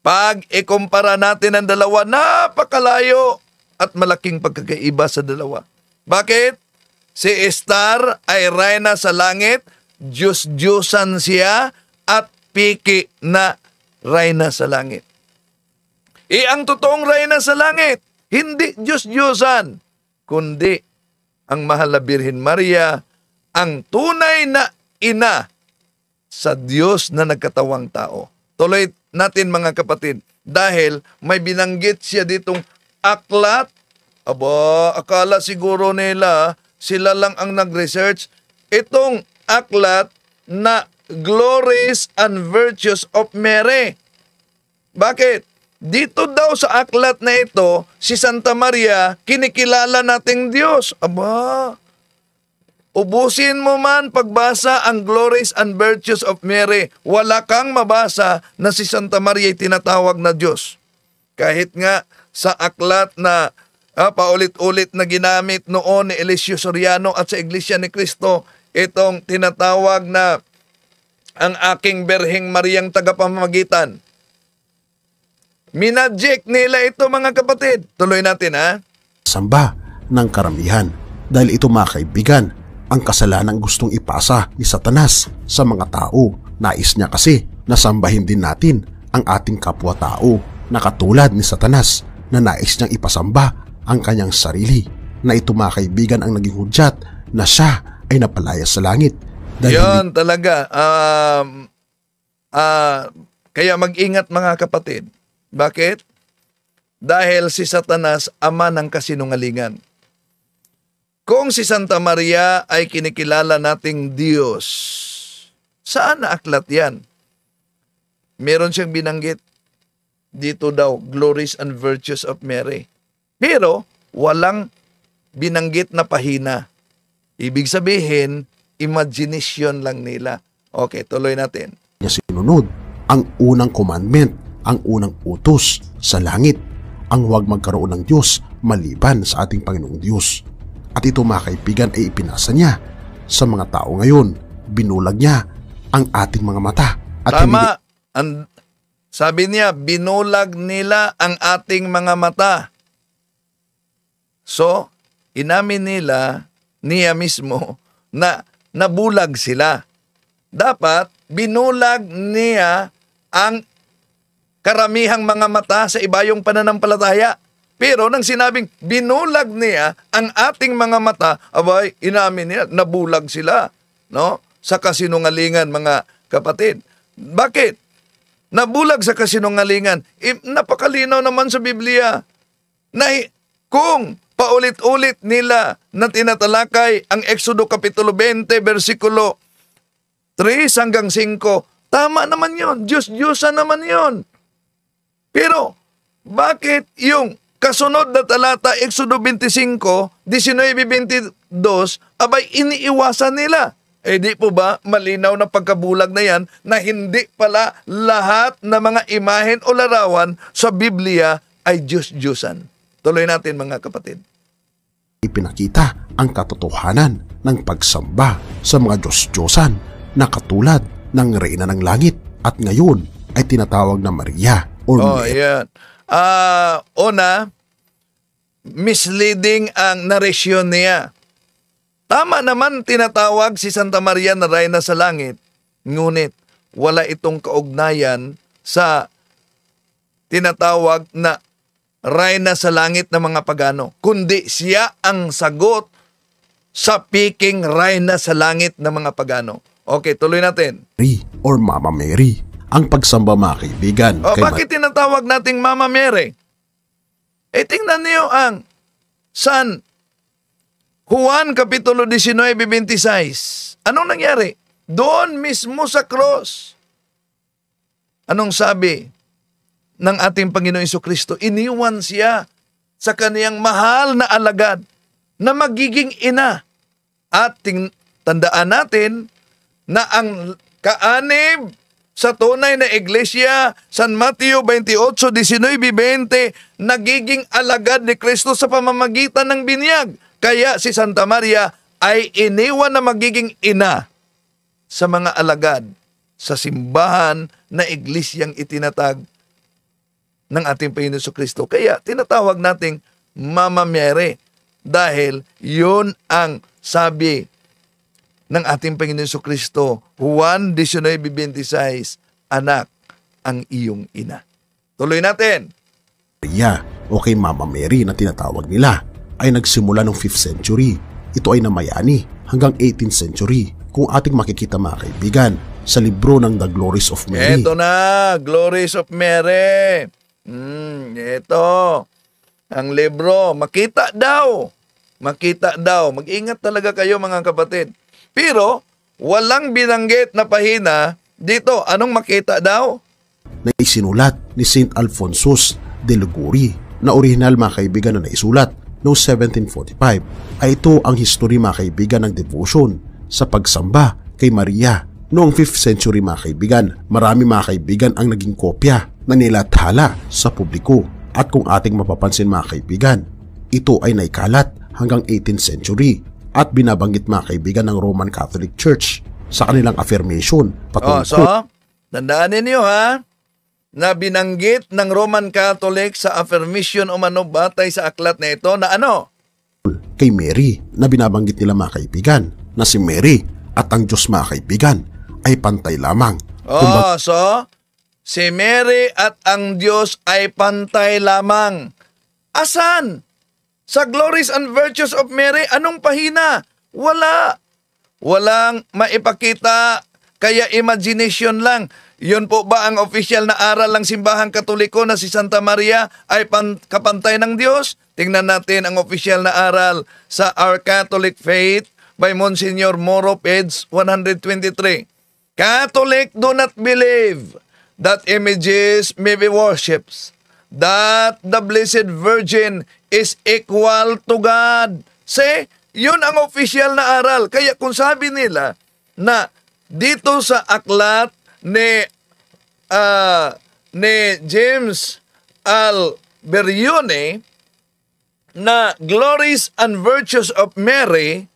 pag ikumpara natin ang dalawa, napakalayo at malaking pagkakaiba sa dalawa. Bakit? Si Esther ay Reyna sa langit, Diyos-Diyosan siya at piki na Reyna sa langit. Ang totoong Reyna sa langit, hindi Diyos-Diyosan, kundi ang mahal na Birhen Maria, ang tunay na ina sa Diyos na nagkatawang tao. Tuloy natin mga kapatid, dahil may binanggit siya ditong aklat. Aba, akala siguro nila sila lang ang nag-research. Itong aklat na Glories and Virtues of Mary. Bakit? Dito daw sa aklat na ito, si Santa Maria, kinikilala nating Diyos. Aba, ubusin mo man pagbasa ang Glories and Virtues of Mary, wala kang mabasa na si Santa Maria ay tinatawag na Diyos. Kahit nga sa aklat na paulit-ulit na ginamit noon ni Eliseo Soriano at sa Iglesia ni Cristo, itong tinatawag na ang aking Birheng Mariang tagapamamagitan. Minadjek nila ito mga kapatid. Tuloy natin Samba ng karamihan dahil ito mga kaibigan, ang kasalanang gustong ipasa ni Satanas sa mga tao. Nais niya kasi na sambahin din natin ang ating kapwa-tao na katulad ni Satanas na nais niyang ipasamba ang kanyang sarili, na ito mga kaibigan ang naging hudyat na siya ay napalaya sa langit. Yan talaga. Kaya mag-ingat mga kapatid. Bakit? Dahil si Satanas ama ng kasinungalingan. Kung si Santa Maria ay kinikilala nating Diyos, saan na aklat yan? Meron siyang binanggit dito daw, Glories and Virtues of Mary. Pero walang binanggit na pahina. Ibig sabihin, imagination lang nila. Okay, tuloy natin. Sinunod ang unang commandment, ang unang utos sa langit, ang huwag magkaroon ng Diyos maliban sa ating Panginoong Diyos. At ito mga kaibigan ay ipinasa niya sa mga tao ngayon. Binulag niya ang ating mga mata. At tama. Sabi niya, binulag nila ang ating mga mata. So, inamin niya mismo na nabulag sila. Dapat, binulag niya ang karamihang mga mata sa ibayong pananampalataya. Pero nang sinabing binulag niya ang ating mga mata, abay, inamin niya, nabulag sila, no? Sa kasinungalingan, mga kapatid. Bakit? Nabulag sa kasinungalingan. Napakalinaw naman sa Biblia na kung paulit-ulit nila na tinatalakay ang Exodo Kapitulo 20, versikulo 3 hanggang 5, tama naman yon. Diyos-Diyosan naman yon. Pero, bakit yung kasunod na talata, Exodo 25, 19-22, abay iniiwasan nila? Di po ba malinaw na pagkabulag na yan na hindi pala lahat na mga imahen o larawan sa Biblia ay Diyos-Diyosan? Tuloy natin mga kapatid. Ipinakita ang katotohanan ng pagsamba sa mga Diyos-Diyosan na katulad ng Reyna ng Langit at ngayon ay tinatawag na Maria or yan. Una, misleading ang narasyon niya. Tama naman tinatawag si Santa Maria na Reyna sa Langit, ngunit wala itong kaugnayan sa tinatawag na Reyna sa Langit ng mga pagano, kundi siya ang sagot sa piking Reyna sa Langit ng mga pagano. Okay, tuloy natin. Mary or Mama Mary. Ang pagsamba mga kaibigan. Bakit tinatawag nating Mama Mary? Tingnan niyo ang San Juan Kapitulo 19:26. Anong nangyari? Doon mismo sa cross. Anong sabi ng ating Panginoon Jesucristo? Iniwan siya sa kaniyang mahal na alagad na magiging ina. At tandaan natin na ang kaanib sa tunay na iglesia, San Mateo 28:19-20, nagiging alagad ni Kristo sa pamamagitan ng binyag. Kaya si Santa Maria ay iniwan na magiging ina sa mga alagad sa simbahan na iglesyang itinatag ng ating Panginoon Jesucristo. Kaya tinatawag nating Mama Mary dahil yun ang sabi ng ating Panginoon Jesucristo, Juan 19:26, anak ang iyong ina. Tuloy natin. Maria o kay Mama Mary na tinatawag nila ay nagsimula noong 5th century. Ito ay namayani hanggang 18th century kung ating makikita mga kaibigan sa libro ng The Glories of Mary. Ito na, Glories of Mary. Ito, ang libro. Makita daw. Mag-ingat talaga kayo mga kapatid. Pero, walang binanggit na pahina dito. Anong makita daw? Na isinulat ni St. Alphonsus de Liguori na orihinal mga kaibigan na naisulat noong 1745 ay ito ang history mga kaibigan ng devotion sa pagsamba kay Maria noong 5th century mga kaibigan. Marami mga kaibigan ang naging kopya na nilathala sa publiko at kung ating mapapansin mga kaibigan, ito ay naikalat hanggang 18th century at binabanggit mga kaibigan ng Roman Catholic Church sa kanilang affirmation patungkol. Tandaan ninyo na binanggit ng Roman Catholic sa affirmation o batay sa aklat na ito na ano? Kay Mary na binabanggit nila mga kaibigan na si Mary at ang Diyos mga kaibigan ay pantay lamang. Si Mary at ang Diyos ay pantay lamang. Asan? Sa Glories and Virtues of Mary, anong pahina? Wala. Walang maipakita, kaya imagination lang. Yun po ba ang official na aral ng Simbahang Katoliko na si Santa Maria ay kapantay ng Diyos? Tingnan natin ang official na aral sa Our Catholic Faith by Monsignor Moro, page 123. Catholic do not believe that images may be worshipped, that the Blessed Virgin is equal to God. See, yun ang official na aral. Kaya kung sabi nila na dito sa aklat ni James Alberione na Glories and Virtues of Mary,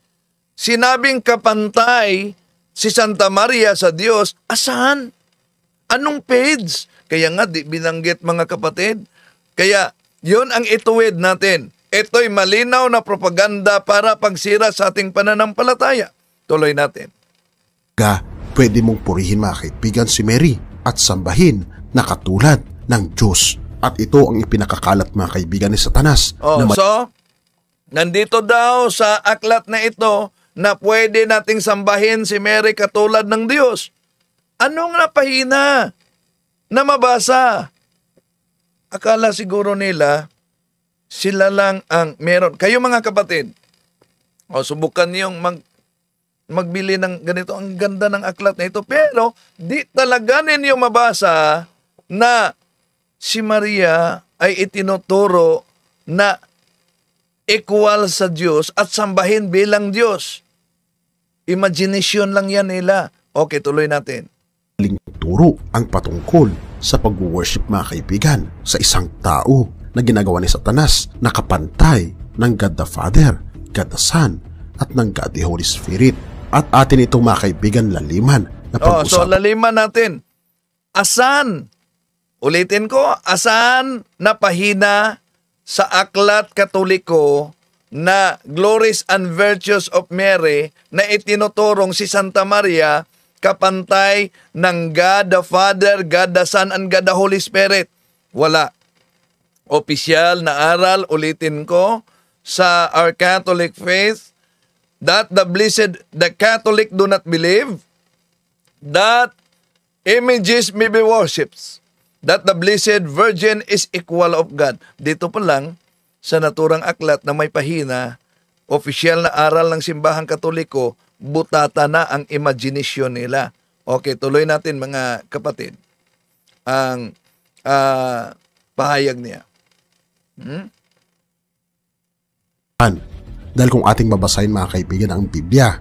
sinabing kapantay si Santa Maria sa Diyos, asan? Anong page? Kaya nga di binanggit mga kapatid. Kaya yun ang ituwid natin. Ito'y malinaw na propaganda para pagsira sa ating pananampalataya. Tuloy natin. Pwede mong purihin mga kaibigan si Mary at sambahin na katulad ng Diyos. At ito ang ipinakakalat mga kaibigan ni Satanas. Nandito daw sa aklat na ito na pwede nating sambahin si Mary katulad ng Diyos. Anong napahina na mabasa? Akala siguro nila, sila lang ang meron. Kayo mga kapatid, subukan niyong magbili ng ganito. Ang ganda ng aklat na ito. Pero, di talaga ninyo mabasa na si Maria ay itinuturo na equal sa Diyos at sambahin bilang Diyos. Imagination lang yan nila. Okay, tuloy natin. Turo ang patungkol sa pag-worship mga kaibigan sa isang tao na ginagawa ni Satanas na kapantay ng God the Father, God the Son, at ng God the Holy Spirit. At atin itong mga kaibigan laliman na pag-usapan. So laliman natin. Asan? Ulitin ko, asan napahina sa aklat Katoliko na Glories and Virtues of Mary na itinuturong si Santa Maria kapantay ng God the Father, God the Son, and God the Holy Spirit? Wala. Opisyal na aral, ulitin ko, sa our Catholic faith, that the Catholic do not believe that images may be worshipped, that the Blessed Virgin is equal of God. Dito pa lang, sa naturang aklat na may pahina, opisyal na aral ng simbahang Katoliko, butata na ang imagination nila. Okay, tuloy natin mga kapatid ang pahayag niya. Dahil kung ating babasahin mga kaibigan ang Biblia,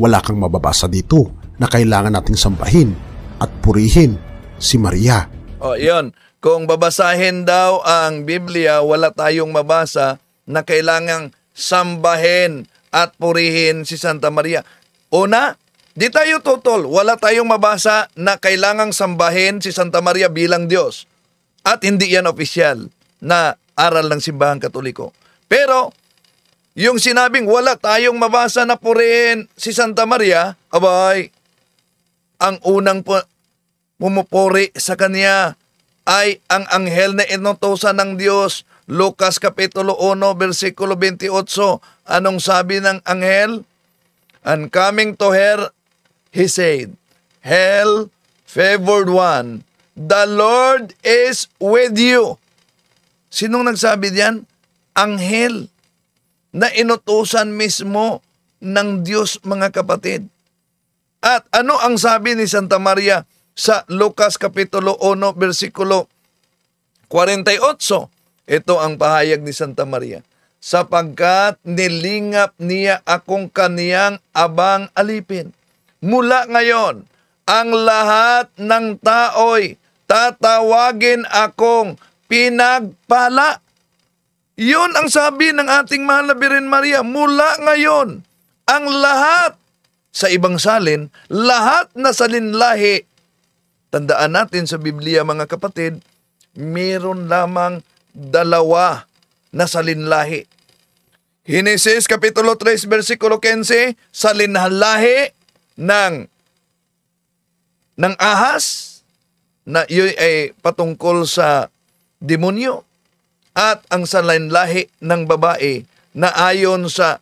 wala kang mababasa dito na kailangan nating sambahin at purihin si Maria. Yun. Kung babasahin daw ang Biblia, wala tayong mabasa na kailangang sambahin at purihin si Santa Maria. Una, di tayo tutol. Wala tayong mabasa na kailangang sambahin si Santa Maria bilang Diyos. At hindi yan opisyal na aral ng simbahang Katoliko. Pero, yung sinabing wala tayong mabasa na purihin si Santa Maria, abay, ang unang pumupuri sa kanya ay ang anghel na inutusan ng Diyos. Lucas Kapitulo 1, versikulo 28. Anong sabi ng anghel? And coming to her, he said, Hail, favored one, the Lord is with you. Sinong nagsabi diyan? Anghel na inutusan mismo ng Diyos, mga kapatid. At ano ang sabi ni Santa Maria sa Lucas Kapitulo 1, versikulo 48? Ito ang pahayag ni Santa Maria. Sapagkat nilingap niya akong kaniyang abang alipin. Mula ngayon, ang lahat ng tao'y tatawagin akong pinagpala. Yun ang sabi ng ating mahal na Birhen Maria. Mula ngayon, ang lahat, sa ibang salin, lahat na salinlahi. Tandaan natin sa Biblia mga kapatid, meron lamang dalawa na salinlahi. Genesis Kapitulo 3, versikulo 15, salinlahi ng ahas, na yun ay patungkol sa demonyo, at ang salinlahi ng babae na ayon sa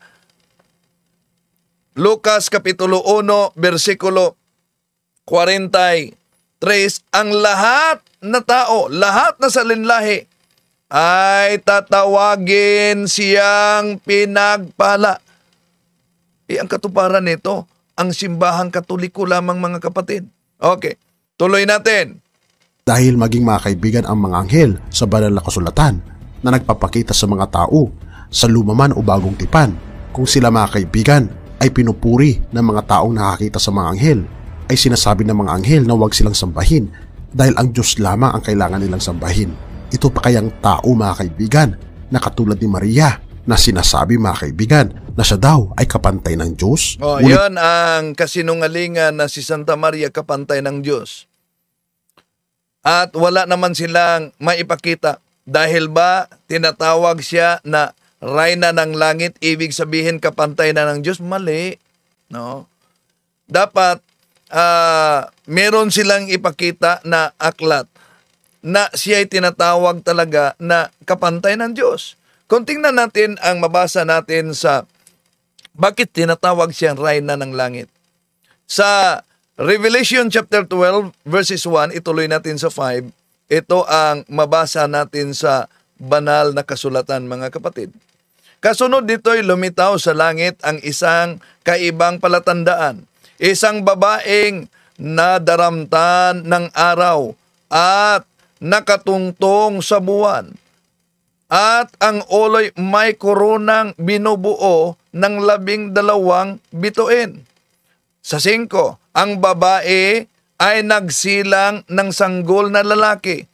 Lucas Kapitulo 1, versikulo 43, ang lahat na tao, lahat na salinlahi, ay tatawagin siyang pinagpala. Ang katuparan nito, ang simbahang Katoliko lamang, mga kapatid. Okay, tuloy natin. Dahil maging mga kaibigan ang mga anghel sa banal na kasulatan na nagpapakita sa mga tao sa lumaman o bagong tipan, kung sila mga kaibigan ay pinupuri ng mga taong nakakita sa mga anghel, ay sinasabi ng mga anghel na huwag silang sambahin dahil ang Diyos lamang ang kailangan nilang sambahin. Ito pa kayang tao mga kaibigan na katulad ni Maria na sinasabi mga kaibigan na siya daw ay kapantay ng Diyos? Yan ang kasinungalingan na si Santa Maria kapantay ng Diyos. At wala naman silang maipakita. Dahil ba tinatawag siya na Reyna ng Langit, ibig sabihin kapantay na ng Diyos? Mali. No? Dapat meron silang ipakita na aklat na siya ay tinatawag talaga na kapantay ng Diyos. Kung tingnan natin ang mabasa natin sa bakit tinatawag siyang Reyna ng Langit. Sa Revelation chapter 12 verses 1, ituloy natin sa 5. Ito ang mabasa natin sa banal na kasulatan, mga kapatid. Kasunod dito'y lumitaw sa langit ang isang kaibang palatandaan. Isang babaeng nadaramtan ng araw at nakatungtong sa buwan. At ang ulo'y may koronang binubuo ng 12 bituin. Sa 5, ang babae ay nagsilang ng sanggol na lalaki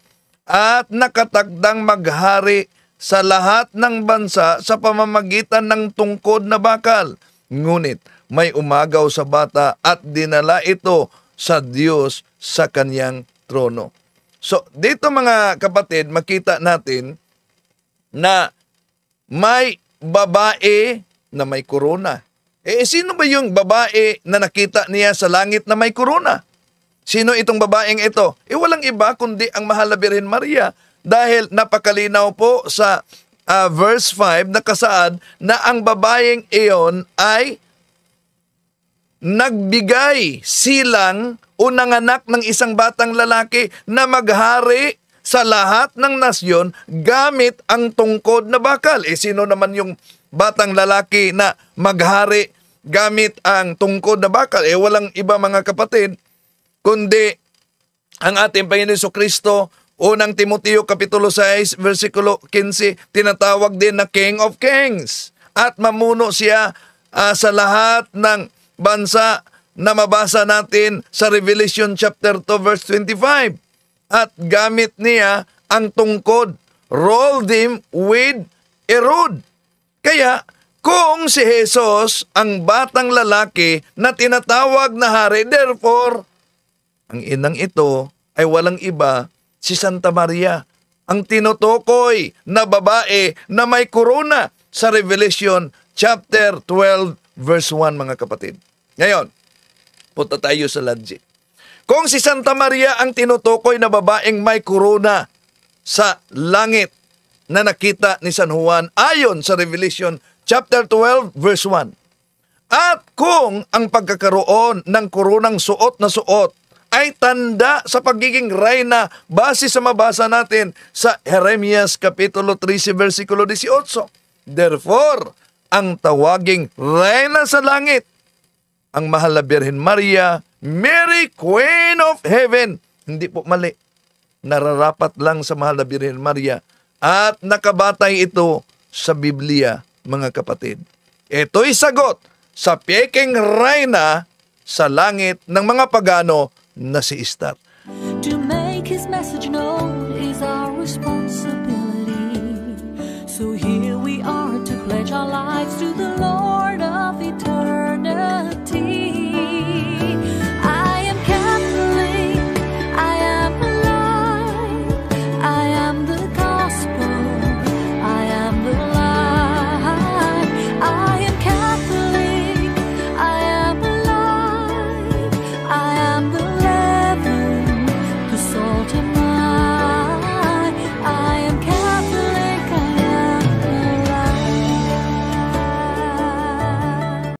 at nakatakdang maghari sa lahat ng bansa sa pamamagitan ng tungkod na bakal. Ngunit may umagaw sa bata at dinala ito sa Diyos sa kanyang trono. So, dito mga kapatid, makita natin na may babae na may korona. Sino ba yung babae na nakita niya sa langit na may korona? Sino itong babaeng ito? Walang iba kundi ang Mahal na Birhen Maria, dahil napakalinaw po sa verse 5 na kasaad na ang babaeng iyon ay nagbigay silang o nanganak ng isang batang lalaki na maghari sa lahat ng nasyon gamit ang tungkod na bakal. Sino naman yung batang lalaki na maghari gamit ang tungkod na bakal? Walang iba mga kapatid, kundi ang ating Panginoon Jesucristo. Unang Timoteo Kapitulo 6, versikulo 15, tinatawag din na King of Kings. At mamuno siya sa lahat ng bansa na mabasa natin sa Revelation chapter 2, verse 25. At gamit niya ang tungkod, rolled him with a rod. Kaya, kung si Jesus ang batang lalaki na tinatawag na hari, therefore, ang inang ito ay walang iba, si Santa Maria, ang tinutukoy na babae na may korona sa Revelation chapter 12, verse 1, mga kapatid. Ngayon, punta tayo sa logic. Kung si Santa Maria ang tinutukoy na babaeng may korona sa langit na nakita ni San Juan ayon sa Revelation chapter 12 verse 1. At kung ang pagkakaroon ng koronang suot na suot ay tanda sa pagiging reyna base sa mabasa natin sa Jeremias Kapitulo 13 versikulo 18. Therefore, ang tawaging reyna sa langit, ang Mahal na Birhen Maria, Mary, Queen of Heaven. Hindi po mali. Nararapat lang sa Mahal na Birhen Maria at nakabatay ito sa Biblia, mga kapatid. Ito'y sagot sa peking reyna sa langit ng mga pagano na si Esther. To make His message known is our responsibility. So here we are to pledge our lives to the Lord of eternity.